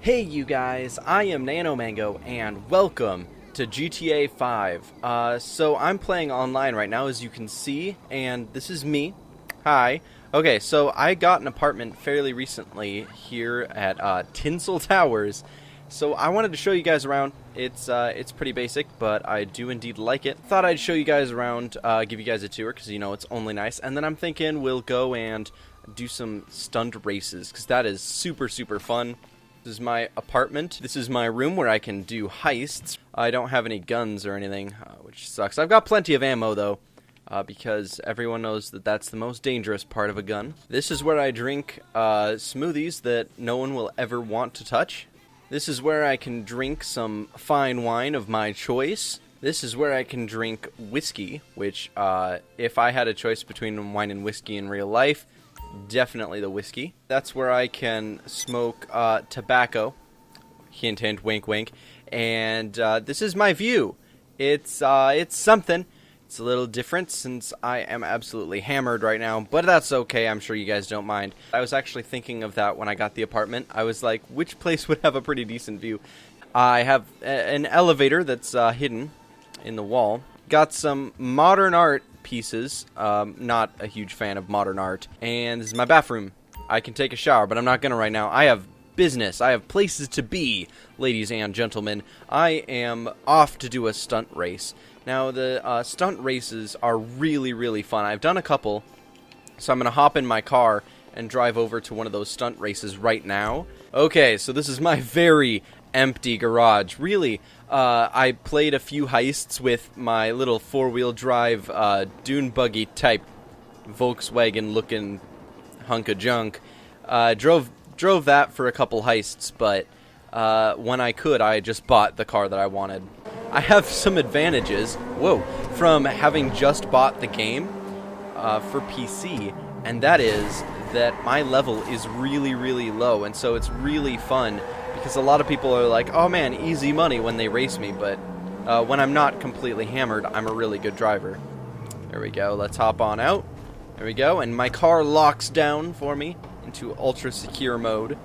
Hey you guys, I am NanoMango and welcome to GTA 5. So I'm playing online right now as you can see, and this is me. Hi. Okay, so I got an apartment fairly recently here at Tinsel Towers. So I wanted to show you guys around. It's pretty basic, but I do indeed like it. Thought I'd show you guys around, give you guys a tour, because you know it's only nice. And then I'm thinking we'll go and do some stunt races, because that is super fun. This is my apartment. This is my room where I can do heists. I don't have any guns or anything, which sucks. I've got plenty of ammo, though, because everyone knows that that's the most dangerous part of a gun. This is where I drink smoothies that no one will ever want to touch. This is where I can drink some fine wine of my choice. This is where I can drink whiskey, which, if I had a choice between wine and whiskey in real life, definitely the whiskey. That's where I can smoke tobacco. Hint, hint, wink, wink. And this is my view. It's something. It's a little different since I am absolutely hammered right now, but that's okay. I'm sure you guys don't mind. I was actually thinking of that when I got the apartment. I was like, which place would have a pretty decent view? I have an elevator that's hidden in the wall. Got some modern art pieces. Not a huge fan of modern art. And this is my bathroom. I can take a shower, but I'm not gonna right now. I have business. I have places to be, ladies and gentlemen. I am off to do a stunt race. Now, the stunt races are really fun. I've done a couple, so I'm gonna hop in my car and drive over to one of those stunt races right now. Okay, so this is my very empty garage. Really, I played a few heists with my little four-wheel drive dune buggy type Volkswagen looking hunk of junk. Drove that for a couple heists, but when I could, I just bought the car that I wanted. I have some advantages, from having just bought the game for PC, and that is that my level is really low, and so it's really fun. Because a lot of people are like, oh man, easy money when they race me, but when I'm not completely hammered, I'm a really good driver. There we go, let's hop on out. There we go, and my car locks down for me into ultra secure mode.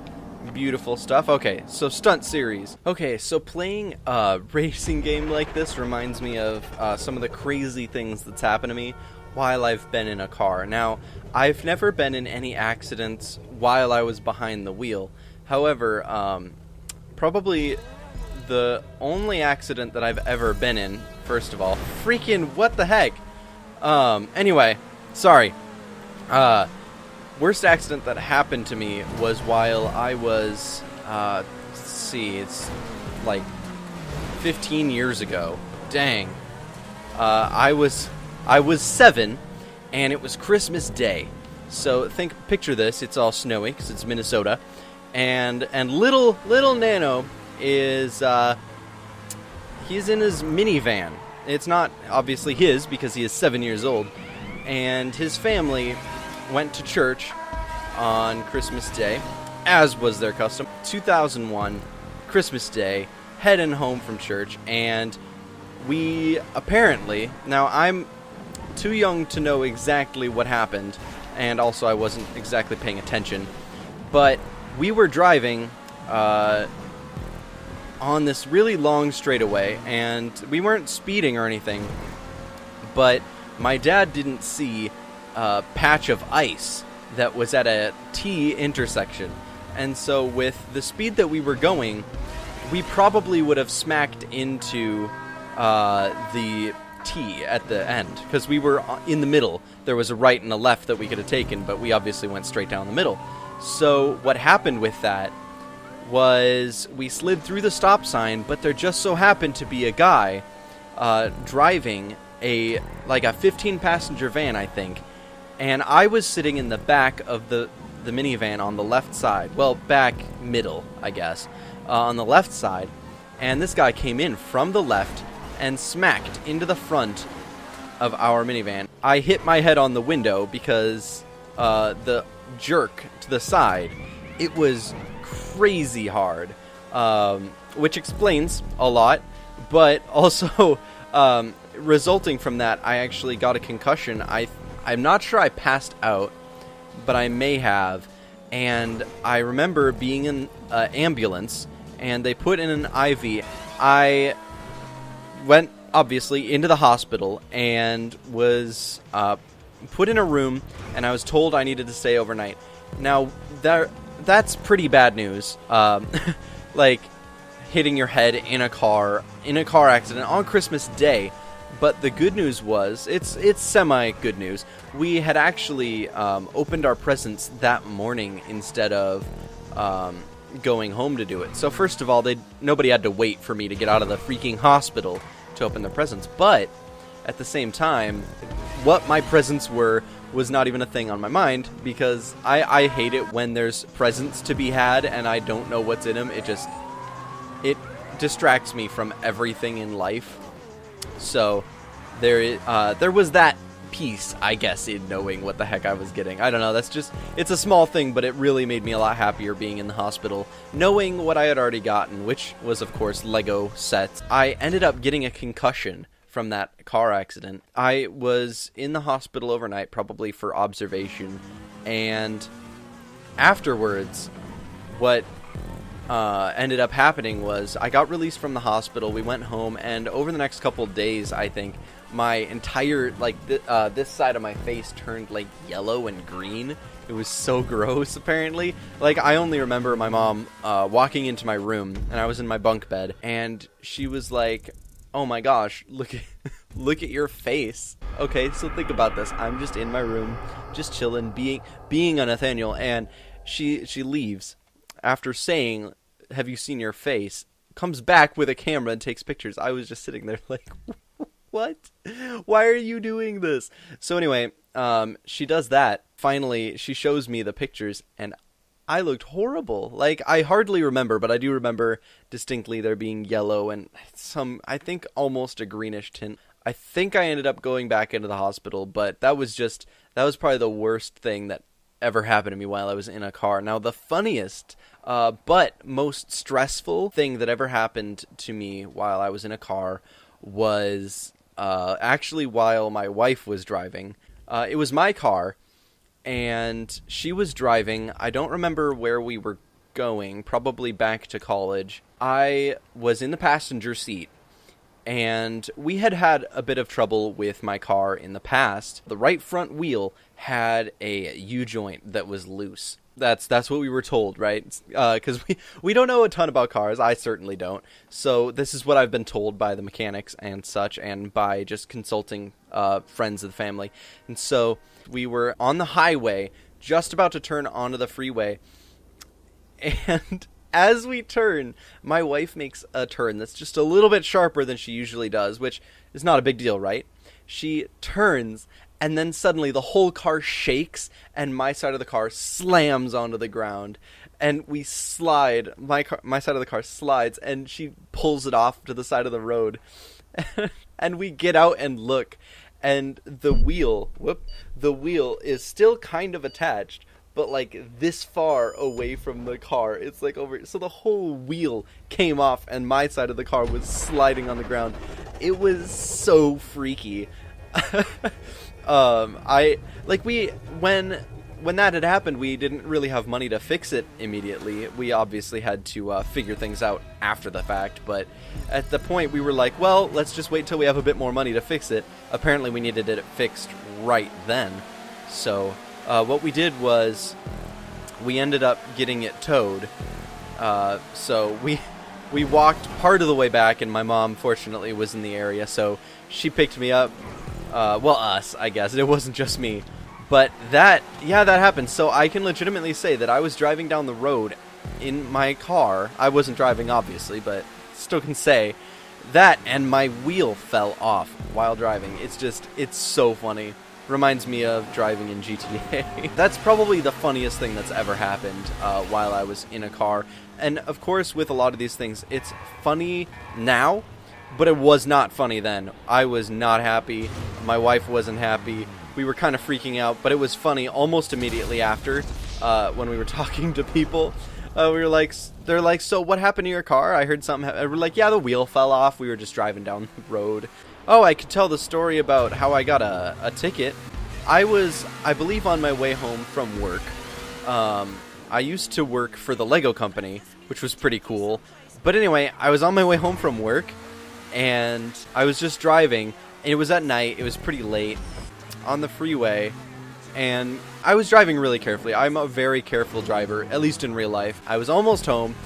Beautiful stuff. Okay, so stunt series. Okay, so playing a racing game like this reminds me of some of the crazy things that's happened to me while I've been in a car. Now, I've never been in any accidents while I was behind the wheel. However, probably the only accident that I've ever been in, first of all. Freaking what the heck? Anyway, sorry. Worst accident that happened to me was while I was, let's see, it's like 15 years ago. Dang. I was 7, and it was Christmas Day. So picture this, it's all snowy, because it's Minnesota. And little Nano is he's in his minivan. It's not obviously his because he is 7 years old, and his family went to church on Christmas Day, as was their custom. 2001 Christmas Day, heading home from church, and we apparently, now I'm too young to know exactly what happened, and also I wasn't exactly paying attention, but we were driving on this really long straightaway, and we weren't speeding or anything, but my dad didn't see a patch of ice that was at a T intersection. And so with the speed that we were going, we probably would have smacked into the T at the end, because we were in the middle. There was a right and a left that we could have taken, but we obviously went straight down the middle. So what happened with that was we slid through the stop sign, but there just so happened to be a guy driving a 15-passenger van, I think, and I was sitting in the back of the minivan on the left side. Well, back middle, I guess, on the left side, and this guy came in from the left and smacked into the front of our minivan. I hit my head on the window because the jerk to the side, it was crazy hard, which explains a lot, but also resulting from that, I actually got a concussion. I'm not sure I passed out, but I may have, and I remember being in ambulance, and they put in an IV. I went, obviously, into the hospital and was put in a room, and I was told I needed to stay overnight. Now, that's pretty bad news. Like, hitting your head in a car accident on Christmas Day. But the good news was, it's semi-good news. We had actually opened our presents that morning instead of going home to do it. So first of all, nobody had to wait for me to get out of the freaking hospital to open their presents. But at the same time, what my presents were was not even a thing on my mind, because I hate it when there's presents to be had and I don't know what's in them. It distracts me from everything in life. So there was that piece, I guess, in knowing what the heck I was getting. I don't know, it's a small thing, but it really made me a lot happier being in the hospital, knowing what I had already gotten, which was, of course, Lego sets. I ended up getting a concussion from that car accident. I was in the hospital overnight, probably for observation, and afterwards, what ended up happening was I got released from the hospital. We went home, and over the next couple days, I think my entire this side of my face turned like yellow and green. It was so gross. Apparently, like, I only remember my mom walking into my room, and I was in my bunk bed, and she was like, "Oh my gosh, look at your face." Okay, so think about this. I'm just in my room, just chilling, being a Nathaniel, and she leaves after saying, "Have you seen your face?" Comes back with a camera and takes pictures. I was just sitting there like, what? Why are you doing this? So anyway, she does that. Finally, she shows me the pictures, and I looked horrible. Like, I hardly remember, but I do remember distinctly there being yellow and I think almost a greenish tint. I think I ended up going back into the hospital, but that was probably the worst thing that ever happened to me while I was in a car. Now, the funniest but most stressful thing that ever happened to me while I was in a car was actually while my wife was driving. It was my car, and she was driving. I don't remember where we were going, probably back to college. I was in the passenger seat, and we had a bit of trouble with my car in the past. The right front wheel had a U-joint that was loose. That's what we were told, right? Because we don't know a ton about cars. I certainly don't. So this is what I've been told by the mechanics and such, and by just consulting friends of the family. And so we were on the highway, just about to turn onto the freeway, and as we turn, my wife makes a turn that's just a little bit sharper than she usually does, which is not a big deal, right? She turns, and then suddenly the whole car shakes, and my side of the car slams onto the ground, and we slide. My side of the car slides, and she pulls it off to the side of the road, and we get out and look, and the wheel is still kind of attached, but like this far away from the car. It's like over, so the whole wheel came off, and my side of the car was sliding on the ground. It was so freaky. When that had happened, we didn't really have money to fix it immediately. We obviously had to figure things out after the fact, but at the point we were like, well, let's just wait till we have a bit more money to fix it. Apparently we needed it fixed right then. So what we did was we ended up getting it towed. So we walked part of the way back, and my mom fortunately was in the area, so she picked me up. Well, us, I guess. It wasn't just me. But that happened. So I can legitimately say that I was driving down the road in my car. I wasn't driving, obviously, but still can say that, and my wheel fell off while driving. It's so funny. Reminds me of driving in GTA. That's probably the funniest thing that's ever happened while I was in a car. And of course, with a lot of these things, it's funny now, but it was not funny then. I was not happy. My wife wasn't happy. We were kind of freaking out, but it was funny almost immediately after when we were talking to people. They're like, so what happened to your car? I heard something. We're like, yeah, the wheel fell off. We were just driving down the road. Oh, I could tell the story about how I got a ticket. I was, I believe, on my way home from work. I used to work for the Lego company, which was pretty cool. But anyway, I was on my way home from work, and I was just driving, and it was at night, it was pretty late, on the freeway, and I was driving really carefully. I'm a very careful driver, at least in real life. I was almost home,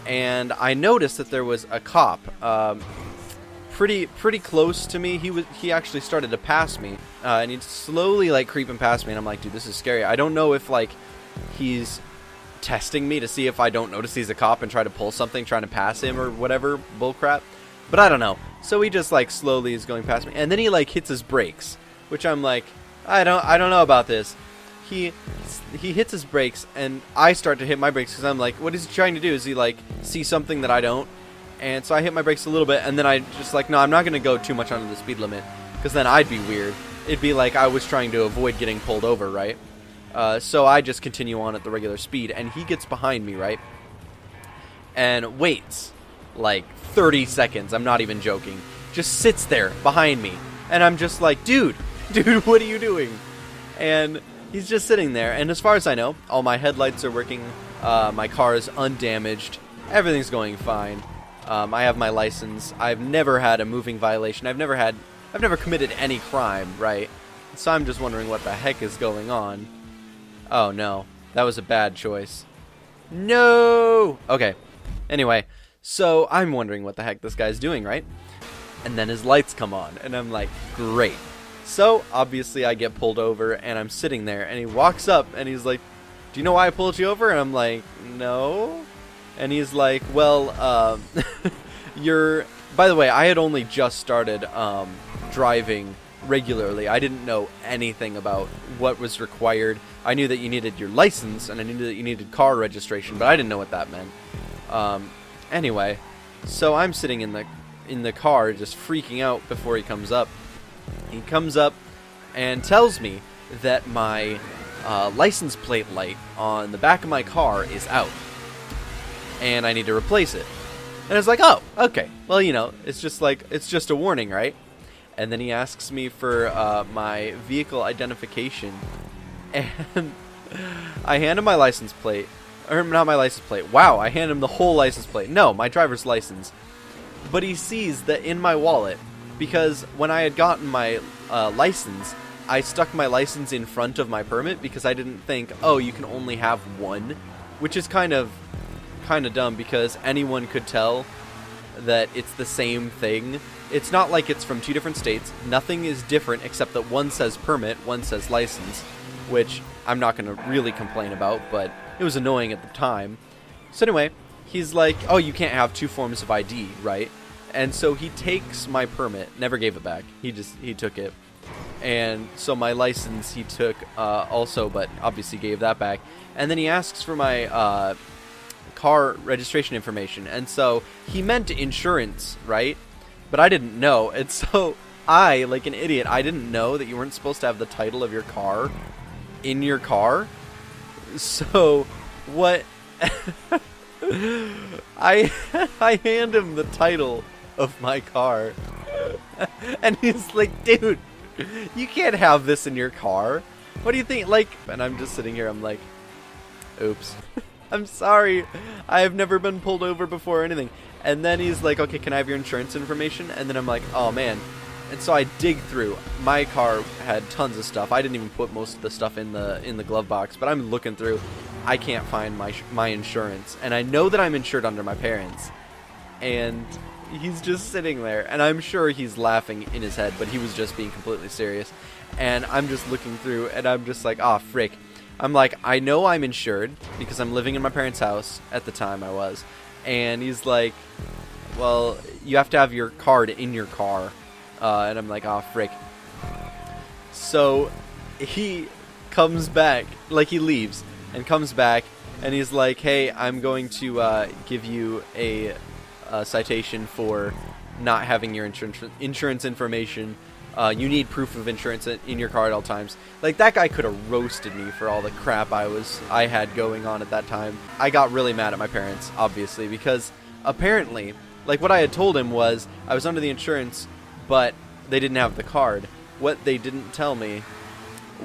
and I noticed that there was a cop, pretty close to me. He actually started to pass me, and he'd slowly like creeping past me, and I'm like, dude, this is scary. I don't know if like he's testing me to see if I don't notice he's a cop and try to pull something, trying to pass him or whatever bullcrap. But I don't know. So he just like slowly is going past me, and then he like hits his brakes, which I'm like, I don't know about this. He hits his brakes, and I start to hit my brakes because I'm like, what is he trying to do? Is he like see something that I don't? And so I hit my brakes a little bit, and then I just like, no, I'm not going to go too much under the speed limit, because then I'd be weird. It'd be like I was trying to avoid getting pulled over, right? So I just continue on at the regular speed, and he gets behind me, right? And waits like 30 seconds. I'm not even joking. Just sits there behind me, and I'm just like, dude, what are you doing? And he's just sitting there, and as far as I know, all my headlights are working. My car is undamaged. Everything's going fine. I have my license. I've never had a moving violation. I've never committed any crime, right? So I'm just wondering what the heck is going on. Oh no, that was a bad choice. No! Okay, anyway, so I'm wondering what the heck this guy's doing, right? And then his lights come on, and I'm like, great. So, obviously I get pulled over, and I'm sitting there, and he walks up, and he's like, do you know why I pulled you over? And I'm like, no. And he's like, well, by the way, I had only just started driving regularly. I didn't know anything about what was required. I knew that you needed your license, and I knew that you needed car registration, but I didn't know what that meant. Anyway, so I'm sitting in the car just freaking out before he comes up. He comes up and tells me that my license plate light on the back of my car is out, and I need to replace it. And I was like, oh, okay. Well, you know, it's just a warning, right? And then he asks me for my vehicle identification, and I hand him my license plate. Or not my license plate. Wow, I hand him the whole license plate. No, my driver's license. But he sees that in my wallet, because when I had gotten my license, I stuck my license in front of my permit because I didn't think, oh, you can only have one, which is kind of dumb because anyone could tell that it's the same thing. It's not like it's from two different states. Nothing is different except that one says permit, one says license, which I'm not going to really complain about, but it was annoying at the time. So anyway, he's like, oh, you can't have two forms of ID, right? And so he takes my permit, never gave it back. He took it. And so my license he took also, but obviously gave that back. And then he asks for my car registration information. And so he meant insurance, right? But I didn't know. And so I, like an idiot, I didn't know that you weren't supposed to have the title of your car in your car. So what I hand him the title of my car, and he's like, dude, you can't have this in your car. What do you think? Like, and I'm just sitting here, I'm like, oops. I'm sorry. I have never been pulled over before or anything. And then he's like, okay, can I have your insurance information? And then I'm like, oh man. And so I dig through. My car had tons of stuff. I didn't even put most of the stuff in the glove box, but I'm looking through. I can't find my insurance, and I know that I'm insured under my parents. And he's just sitting there, and I'm sure he's laughing in his head, but he was just being completely serious. And I'm just looking through, and I'm just like, oh frick. I'm like, I know I'm insured because I'm living in my parents' house at the time I was. And he's like, well, you have to have your card in your car. And I'm like, oh, frick. So he comes back, like he leaves, and comes back, and he's like, hey, I'm going to give you a citation for not having your insurance information. You need proof of insurance in your car at all times. Like, that guy could have roasted me for all the crap I had going on at that time. I got really mad at my parents, obviously, because apparently, like, what I had told him was I was under the insurance, but they didn't have the card. What they didn't tell me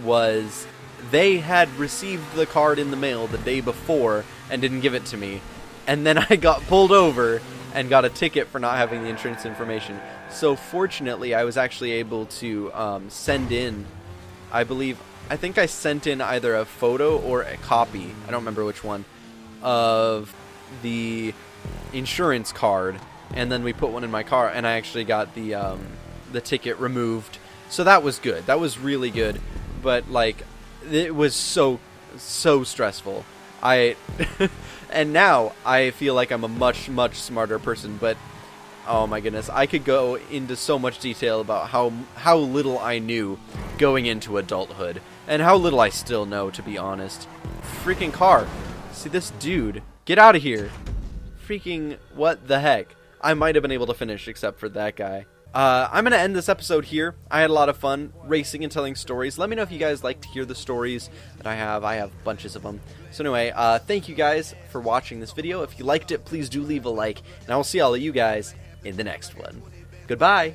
was they had received the card in the mail the day before and didn't give it to me. and then I got pulled over and got a ticket for not having the insurance information. So fortunately, I was actually able to send in, I think I sent in either a photo or a copy, I don't remember which one, of the insurance card, and then we put one in my car, and I actually got the ticket removed. So that was good. That was really good. But like, it was so stressful. And now I feel like I'm a much smarter person, but oh my goodness, I could go into so much detail about how little I knew going into adulthood, and how little I still know, to be honest. Freaking car. See this dude. Get out of here. Freaking what the heck. I might have been able to finish except for that guy. I'm going to end this episode here. I had a lot of fun racing and telling stories. Let me know if you guys like to hear the stories that I have. I have bunches of them. So anyway, thank you guys for watching this video. If you liked it, please do leave a like, and I will see all of you guys in the next one. Goodbye.